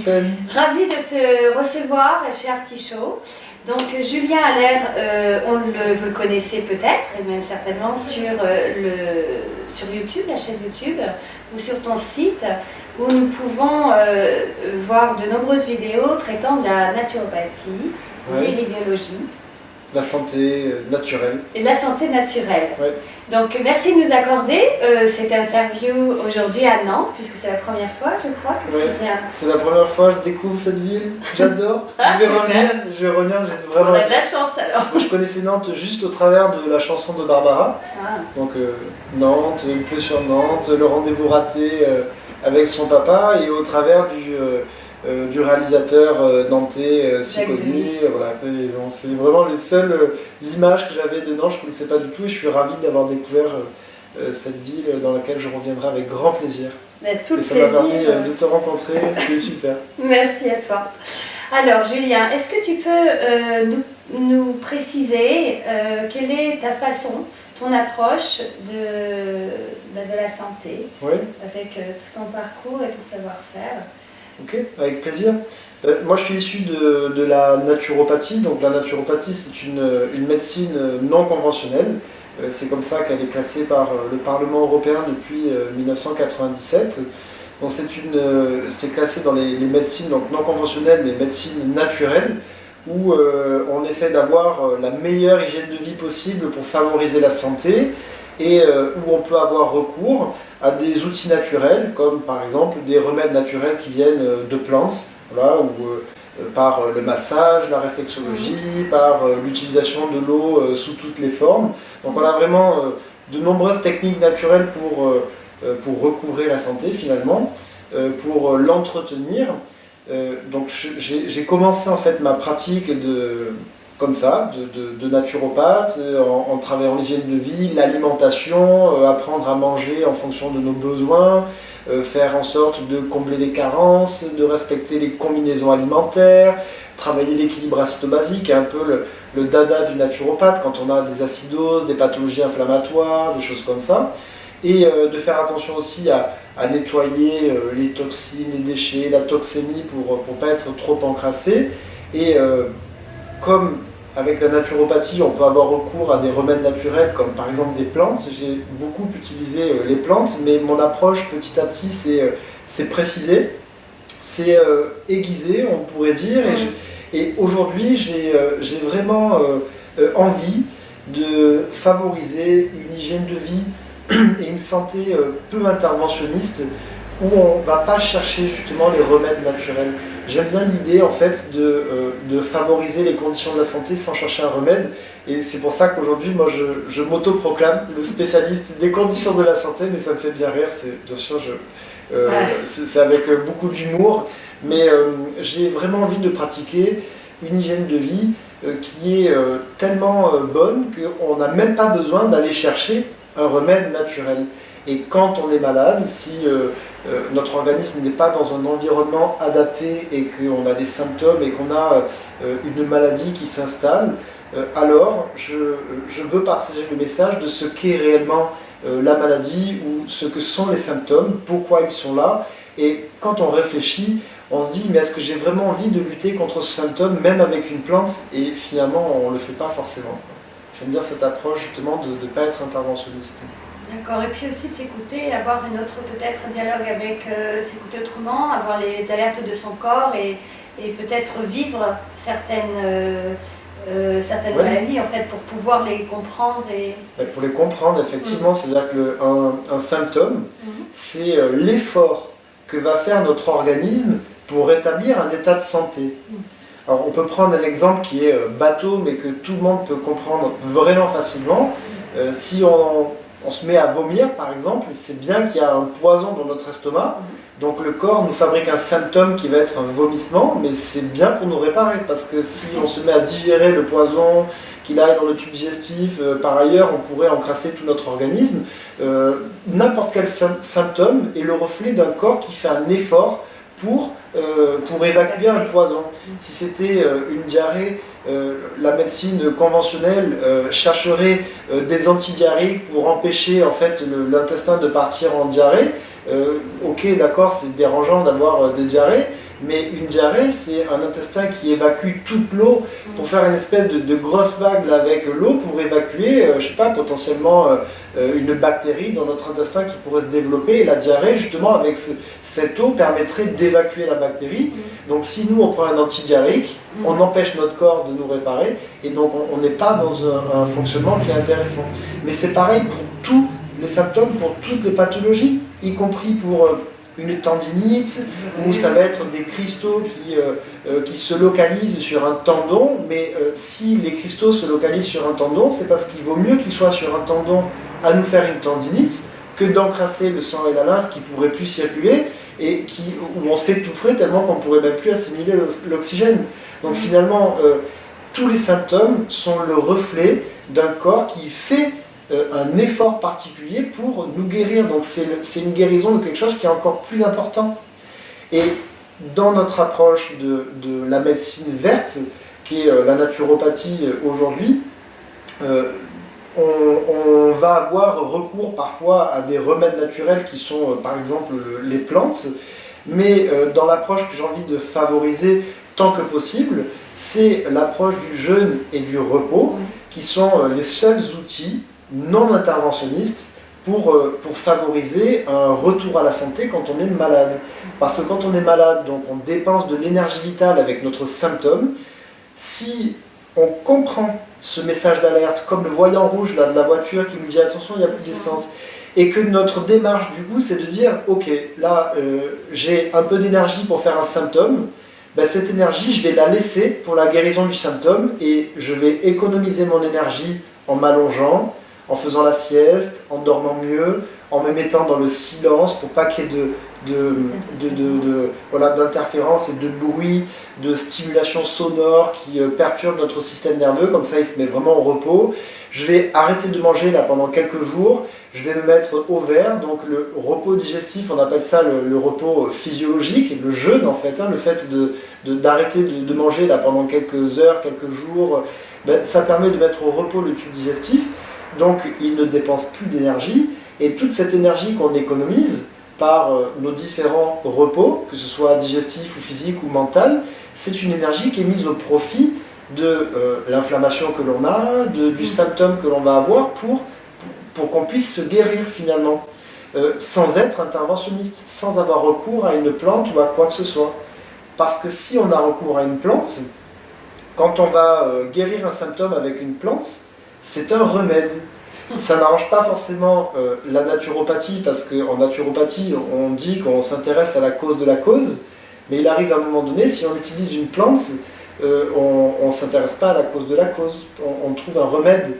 Tiffaine. Ravie de te recevoir chez Artichaut. Donc Julien Allaire, vous le connaissez peut-être, et même certainement sur YouTube, la chaîne YouTube, ou sur ton site, où nous pouvons voir de nombreuses vidéos traitant de la naturopathie, l'iridiologie. La santé naturelle. Et la santé naturelle. Ouais. Donc merci de nous accorder cette interview aujourd'hui à Nantes, puisque c'est la première fois, je crois, que tu viens. C'est la première fois que je découvre cette ville, j'adore. Je vais revenir, j'ai vraiment... On a de la chance alors. Moi, je connaissais Nantes juste au travers de la chanson de Barbara. Ah. Donc Nantes, il pleut sur Nantes, le rendez-vous raté avec son papa, et au travers du réalisateur nantais si connu. Voilà. C'est vraiment les seules images que j'avais de Nantes, je ne connaissais pas du tout, et je suis ravi d'avoir découvert cette ville dans laquelle je reviendrai avec grand plaisir. Tout et le ça m'a permis plaisir. de te rencontrer, c'était super. Merci à toi. Alors Julien, est-ce que tu peux nous préciser quelle est ta façon, ton approche de la santé, avec tout ton parcours et ton savoir-faire? Ok, avec plaisir. Moi je suis issu de la naturopathie. Donc la naturopathie, c'est une médecine non conventionnelle. C'est comme ça qu'elle est classée par le Parlement européen depuis 1997. Donc c'est classé dans les médecines donc non conventionnelles, mais médecines naturelles, où on essaie d'avoir la meilleure hygiène de vie possible pour favoriser la santé, et où on peut avoir recours à des outils naturels, comme par exemple des remèdes naturels qui viennent de plantes, voilà, ou par le massage, la réflexologie, par l'utilisation de l'eau sous toutes les formes. Donc on a vraiment de nombreuses techniques naturelles pour recouvrer la santé finalement, pour l'entretenir. Donc j'ai commencé en fait ma pratique comme ça, de naturopathe, en travaillant l'hygiène de vie, l'alimentation, apprendre à manger en fonction de nos besoins, faire en sorte de combler les carences, de respecter les combinaisons alimentaires, travailler l'équilibre acido-basique, un peu le dada du naturopathe quand on a des acidoses, des pathologies inflammatoires, des choses comme ça, et de faire attention aussi à nettoyer les toxines, les déchets, la toxémie pour ne pas être trop encrassé. Et comme avec la naturopathie, on peut avoir recours à des remèdes naturels, comme par exemple des plantes. J'ai beaucoup utilisé les plantes, mais mon approche petit à petit, c'est préciser, c'est aiguiser, on pourrait dire. Et aujourd'hui, j'ai vraiment envie de favoriser une hygiène de vie et une santé peu interventionniste, où on ne va pas chercher justement les remèdes naturels. J'aime bien l'idée en fait de favoriser les conditions de la santé sans chercher un remède, et c'est pour ça qu'aujourd'hui moi je m'auto-proclame le spécialiste des conditions de la santé, mais ça me fait bien rire, bien sûr c'est avec beaucoup d'humour, mais j'ai vraiment envie de pratiquer une hygiène de vie qui est tellement bonne qu'on n'a même pas besoin d'aller chercher un remède naturel. Et quand on est malade, si notre organisme n'est pas dans un environnement adapté et qu'on a des symptômes et qu'on a une maladie qui s'installe, alors je veux partager le message de ce qu'est réellement la maladie, ou ce que sont les symptômes, pourquoi ils sont là. Et quand on réfléchit, on se dit, mais est-ce que j'ai vraiment envie de lutter contre ce symptôme, même avec une plante? Et finalement, on ne le fait pas forcément. J'aime bien cette approche justement de ne pas être interventionniste. D'accord, et puis aussi de s'écouter, avoir une autre peut-être dialogue avec, s'écouter autrement, avoir les alertes de son corps, et peut-être vivre certaines maladies en fait, pour pouvoir les comprendre. Pour les comprendre, effectivement, c'est-à-dire qu'un symptôme, c'est l'effort que va faire notre organisme pour rétablir un état de santé. Alors on peut prendre un exemple qui est bateau, mais que tout le monde peut comprendre vraiment facilement. Si on se met à vomir par exemple, c'est bien qu'il y a un poison dans notre estomac, donc le corps nous fabrique un symptôme qui va être un vomissement, mais c'est bien pour nous réparer, parce que si on se met à digérer le poison, qu'il aille dans le tube digestif, par ailleurs on pourrait encrasser tout notre organisme. N'importe quel symptôme est le reflet d'un corps qui fait un effort pour évacuer un poison. Si c'était une diarrhée, la médecine conventionnelle chercherait des antidiarrhéiques pour empêcher en fait l'intestin de partir en diarrhée. Ok, d'accord, c'est dérangeant d'avoir des diarrhées, Mais une diarrhée, c'est un intestin qui évacue toute l'eau pour faire une espèce de grosse vague là, avec l'eau pour évacuer, je sais pas, potentiellement une bactérie dans notre intestin qui pourrait se développer. Et la diarrhée, justement, avec cette eau, permettrait d'évacuer la bactérie. Donc si nous, on prend un antidiarrhéique, on empêche notre corps de nous réparer, et donc on n'est pas dans un fonctionnement qui est intéressant. Mais c'est pareil pour tous les symptômes, pour toutes les pathologies, y compris pour une tendinite, où ça va être des cristaux qui se localisent sur un tendon, mais si les cristaux se localisent sur un tendon, c'est parce qu'il vaut mieux qu'ils soient sur un tendon à nous faire une tendinite que d'encrasser le sang et la lymphe qui pourraient plus circuler et où on s'étoufferait tellement qu'on ne pourrait même plus assimiler l'oxygène. Donc finalement, tous les symptômes sont le reflet d'un corps qui fait un effort particulier pour nous guérir. Donc c'est une guérison de quelque chose qui est encore plus important. Et dans notre approche de la médecine verte, qui est la naturopathie aujourd'hui, on va avoir recours parfois à des remèdes naturels qui sont par exemple les plantes, mais dans l'approche que j'ai envie de favoriser tant que possible, c'est l'approche du jeûne et du repos, qui sont les seuls outils non interventionnistes pour favoriser un retour à la santé quand on est malade. Parce que quand on est malade, donc on dépense de l'énergie vitale avec notre symptôme. Si on comprend ce message d'alerte, comme le voyant rouge là, de la voiture qui nous dit attention, il n'y a plus d'essence, et que notre démarche du coup c'est de dire ok, là j'ai un peu d'énergie pour faire un symptôme, ben, cette énergie je vais la laisser pour la guérison du symptôme et je vais économiser mon énergie en m'allongeant, en faisant la sieste, en dormant mieux, en me mettant dans le silence pour pas qu'il y ait d'interférences et de bruit, de stimulation sonore qui perturbe notre système nerveux, comme ça il se met vraiment au repos. Je vais arrêter de manger là pendant quelques jours, je vais me mettre au vert, donc le repos digestif, on appelle ça le repos physiologique, le jeûne en fait, le fait d'arrêter de manger là pendant quelques heures, quelques jours, ben, ça permet de mettre au repos le tube digestif, donc il ne dépense plus d'énergie, et toute cette énergie qu'on économise par nos différents repos, que ce soit digestif ou physique ou mental, c'est une énergie qui est mise au profit de l'inflammation que l'on a, du symptôme que l'on va avoir pour qu'on puisse se guérir finalement, sans être interventionniste, sans avoir recours à une plante ou à quoi que ce soit. Parce que si on a recours à une plante, quand on va guérir un symptôme avec une plante, c'est un remède. Ça n'arrange pas forcément la naturopathie, parce qu'en naturopathie, on dit qu'on s'intéresse à la cause de la cause, mais il arrive à un moment donné, si on utilise une plante, on ne s'intéresse pas à la cause de la cause, on trouve un remède,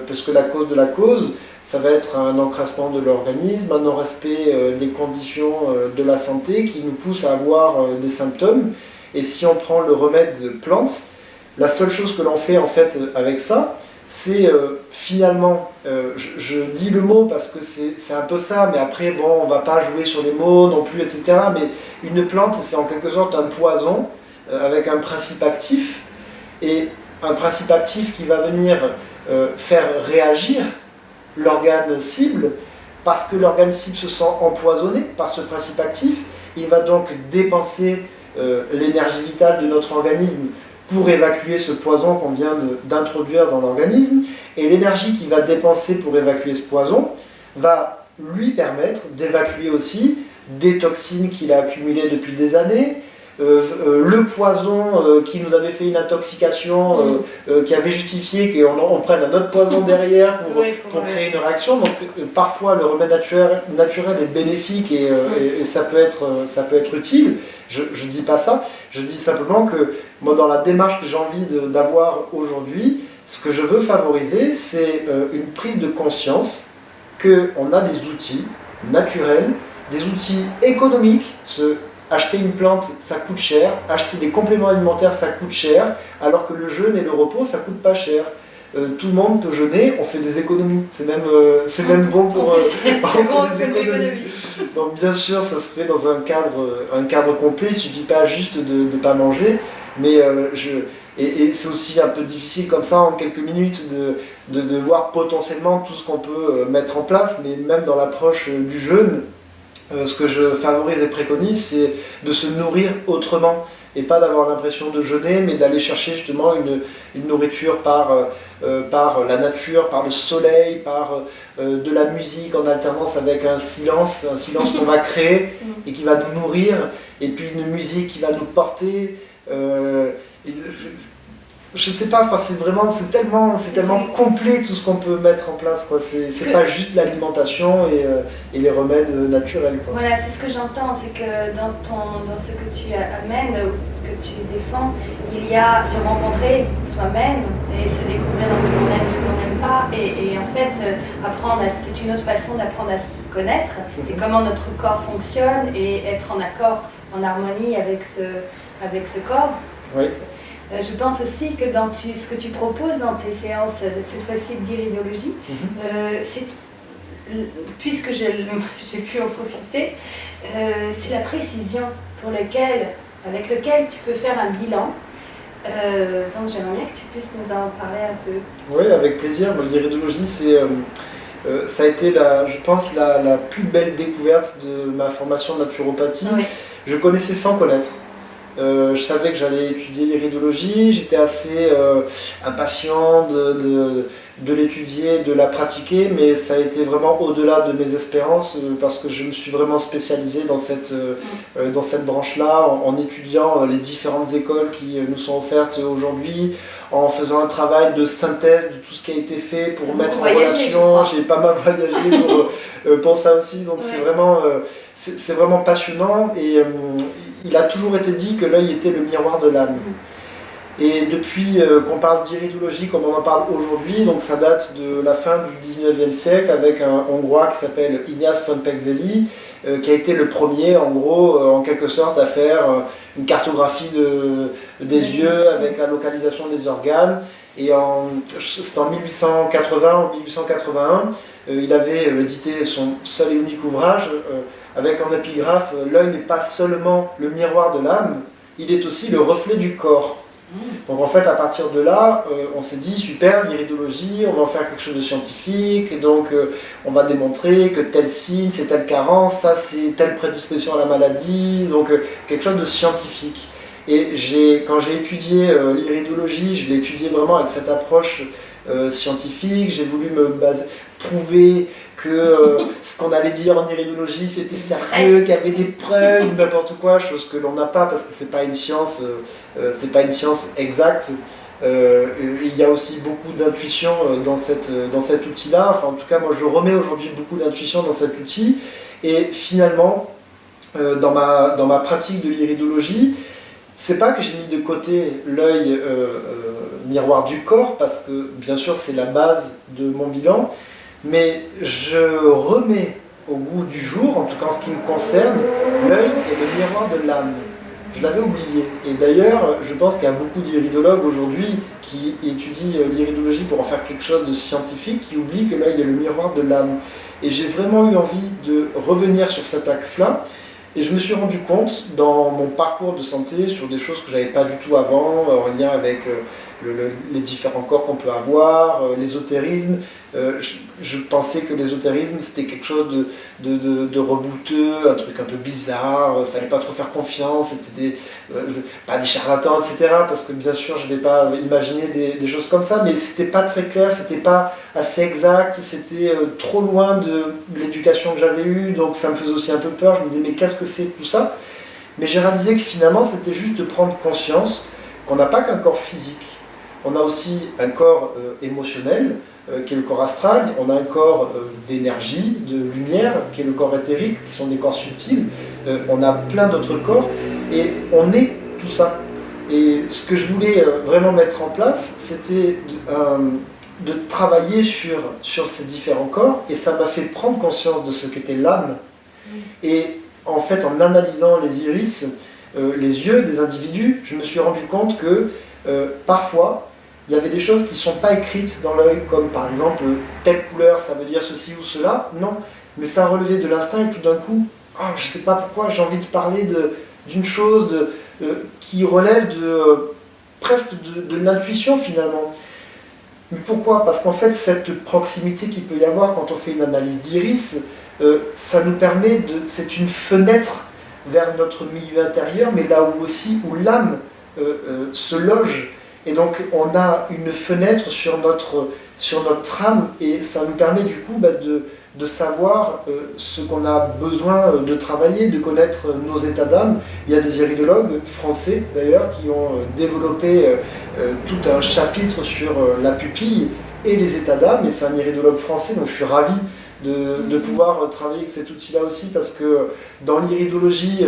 parce que la cause de la cause, ça va être un encrassement de l'organisme, un non-respect des conditions de la santé qui nous pousse à avoir des symptômes, et si on prend le remède plante, la seule chose que l'on fait en fait avec ça, c'est finalement, je dis le mot parce que c'est un peu ça, mais après, bon, on ne va pas jouer sur les mots non plus, etc. Mais une plante, c'est en quelque sorte un poison avec un principe actif, et un principe actif qui va venir faire réagir l'organe cible, parce que l'organe cible se sent empoisonné par ce principe actif. Il va donc dépenser l'énergie vitale de notre organisme pour évacuer ce poison qu'on vient d'introduire dans l'organisme, et l'énergie qu'il va dépenser pour évacuer ce poison va lui permettre d'évacuer aussi des toxines qu'il a accumulées depuis des années, le poison qui nous avait fait une intoxication, qui avait justifié qu'on prenne un autre poison derrière pour créer une réaction. Donc parfois le remède naturel est bénéfique et ça peut être utile. Je ne dis pas ça, je dis simplement que moi, dans la démarche que j'ai envie d'avoir aujourd'hui, ce que je veux favoriser, c'est une prise de conscience qu'on a des outils naturels, des outils économiques. Acheter une plante, ça coûte cher, acheter des compléments alimentaires, ça coûte cher, alors que le jeûne et le repos, ça coûte pas cher. Tout le monde peut jeûner, on fait des économies. C'est même bon pour c'est bon, des économies. Donc bien sûr, ça se fait dans un cadre complet, il ne suffit pas juste de ne pas manger, mais et c'est aussi un peu difficile comme ça en quelques minutes de voir potentiellement tout ce qu'on peut mettre en place, mais même dans l'approche du jeûne, ce que je favorise et préconise, c'est de se nourrir autrement et pas d'avoir l'impression de jeûner, mais d'aller chercher justement une nourriture par la nature, par le soleil, par de la musique en alternance avec un silence qu'on va créer et qui va nous nourrir, et puis une musique qui va nous porter. Et je sais pas, enfin, c'est tellement complet tout ce qu'on peut mettre en place, quoi. C'est pas juste l'alimentation et les remèdes naturels, quoi. Voilà, c'est ce que j'entends, c'est que dans ce que tu amènes, ou ce que tu défends, il y a se rencontrer soi-même et se découvrir dans ce qu'on aime, ce qu'on n'aime pas, et en fait, c'est une autre façon d'apprendre à se connaître, et comment notre corps fonctionne, et être en accord, en harmonie avec ce corps. Oui. Je pense aussi que dans ce que tu proposes dans tes séances, cette fois-ci d'iridologie, puisque j'ai pu en profiter, c'est la précision avec laquelle tu peux faire un bilan. Donc j'aimerais bien que tu puisses nous en parler un peu. Oui, avec plaisir. L'iridologie, ça a été, je pense, la plus belle découverte de ma formation de naturopathie. Oui. Je connaissais sans connaître. Je savais que j'allais étudier l'iridologie, j'étais assez impatient de l'étudier, de la pratiquer, mais ça a été vraiment au-delà de mes espérances parce que je me suis vraiment spécialisé dans cette branche-là en étudiant les différentes écoles qui nous sont offertes aujourd'hui, en faisant un travail de synthèse de tout ce qui a été fait pour mettre en relation. J'ai pas mal voyagé pour ça aussi, donc c'est vraiment passionnant, et il a toujours été dit que l'œil était le miroir de l'âme. Et depuis qu'on parle d'iridologie comme on en parle aujourd'hui, donc ça date de la fin du 19e siècle avec un Hongrois qui s'appelle Ignaz von Peczeli, qui a été le premier, en gros, en quelque sorte, à faire une cartographie des yeux avec la localisation des organes. Et c'était en 1881, il avait édité son seul et unique ouvrage avec en épigraphe « L'œil n'est pas seulement le miroir de l'âme, il est aussi le reflet du corps ». Donc en fait, à partir de là, on s'est dit, super, l'iridologie, on va en faire quelque chose de scientifique, donc on va démontrer que tel signe, c'est telle carence, ça c'est telle prédisposition à la maladie, donc quelque chose de scientifique. Et quand j'ai étudié l'iridologie, je l'ai étudié vraiment avec cette approche scientifique, j'ai voulu prouver que ce qu'on allait dire en iridologie c'était sérieux, qu'il y avait des preuves ou n'importe quoi, chose que l'on n'a pas parce que c'est pas une science exacte. Il y a aussi beaucoup d'intuition dans cet outil-là. Enfin, en tout cas, moi je remets aujourd'hui beaucoup d'intuition dans cet outil. Et finalement, dans ma pratique de l'iridologie, c'est pas que j'ai mis de côté l'œil miroir du corps, parce que bien sûr c'est la base de mon bilan, mais je remets au goût du jour, en tout cas en ce qui me concerne, l'œil est le miroir de l'âme. Je l'avais oublié. Et d'ailleurs, je pense qu'il y a beaucoup d'iridologues aujourd'hui qui étudient l'iridologie pour en faire quelque chose de scientifique, qui oublient que l'œil est le miroir de l'âme. Et j'ai vraiment eu envie de revenir sur cet axe-là. Et je me suis rendu compte dans mon parcours de santé sur des choses que je n'avais pas du tout avant, en lien avec les différents corps qu'on peut avoir, l'ésotérisme. Je pensais que l'ésotérisme c'était quelque chose de rebouteux, un truc un peu bizarre, fallait pas trop faire confiance, c'était pas des charlatans, etc. Parce que bien sûr je ne vais pas imaginer des choses comme ça, mais c'était pas très clair, c'était pas assez exact, c'était trop loin de l'éducation que j'avais eue, donc ça me faisait aussi un peu peur. Je me disais mais qu'est-ce que c'est tout ça? Mais j'ai réalisé que finalement c'était juste de prendre conscience qu'on n'a pas qu'un corps physique. On a aussi un corps émotionnel, qui est le corps astral, on a un corps d'énergie, de lumière, qui est le corps éthérique, qui sont des corps subtils, on a plein d'autres corps, et on est tout ça. Et ce que je voulais vraiment mettre en place, c'était de travailler sur ces différents corps, et ça m'a fait prendre conscience de ce qu'était l'âme. Et en fait, en analysant les iris, les yeux des individus, je me suis rendu compte que parfois, il y avait des choses qui ne sont pas écrites dans l'œil, comme par exemple, telle couleur, ça veut dire ceci ou cela. Non, mais ça relevait de l'instinct, et tout d'un coup, je ne sais pas pourquoi, j'ai envie de parler d'une chose qui relève presque de l'intuition finalement. Mais pourquoi? Parce qu'en fait, cette proximité qu'il peut y avoir quand on fait une analyse d'iris, ça nous permet c'est une fenêtre vers notre milieu intérieur, mais là où aussi où l'âme se loge. Et donc on a une fenêtre sur notre âme, et ça nous permet du coup de savoir ce qu'on a besoin de travailler, de connaître nos états d'âme. Il y a des iridologues français d'ailleurs qui ont développé tout un chapitre sur la pupille et les états d'âme, et c'est un iridologue français, donc je suis ravi de pouvoir travailler avec cet outil-là aussi, parce que dans l'iridologie,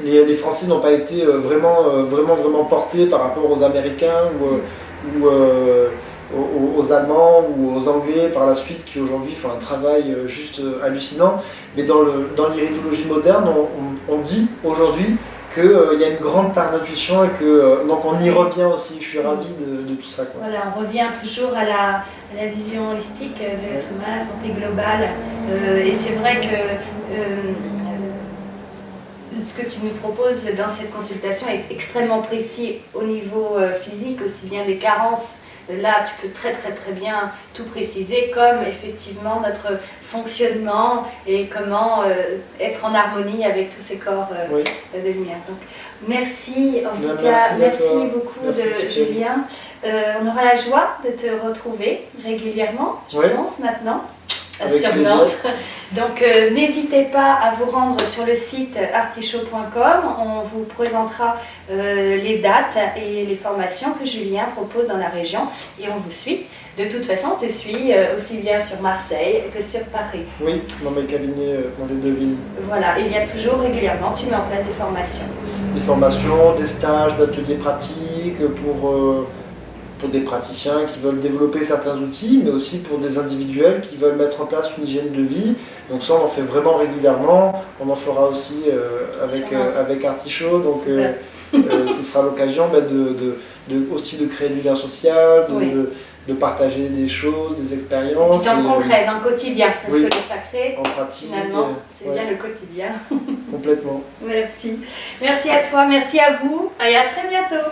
les Français n'ont pas été vraiment portés par rapport aux Américains ou aux Allemands ou aux Anglais par la suite, qui aujourd'hui font un travail juste hallucinant. Mais dans l'iridologie moderne, on dit aujourd'hui qu'il y a une grande part d'intuition, et que donc on y revient aussi. Je suis ravi de tout ça, quoi. Voilà, on revient toujours à la vision holistique de l'être humain, la santé globale. Et c'est vrai que ce que tu nous proposes dans cette consultation est extrêmement précis au niveau physique, aussi bien des carences. Là, tu peux très bien tout préciser, comme effectivement notre fonctionnement et comment être en harmonie avec tous ces corps de lumière. Donc, merci en tout cas, merci beaucoup Julien. On aura la joie de te retrouver régulièrement, je pense, maintenant. Sur Nantes. Donc n'hésitez pas à vous rendre sur le site artichaut.com, on vous présentera les dates et les formations que Julien propose dans la région, et on vous suit. De toute façon, on te suit aussi bien sur Marseille que sur Paris. Oui, dans mes cabinets dans les deux villes. Voilà, il y a toujours régulièrement, tu mets en place des formations. Des formations, des stages, d'ateliers pratiques pour des praticiens qui veulent développer certains outils, mais aussi pour des individuels qui veulent mettre en place une hygiène de vie. Donc ça, on en fait vraiment régulièrement. On en fera aussi avec Artichaut. Donc ce sera l'occasion aussi de créer du lien social, de partager des choses, des expériences. Et puis dans le concret, dans le quotidien, parce que le sacré, en pratique, finalement, c'est bien le quotidien. Complètement. Merci. Merci à toi, merci à vous, et à très bientôt.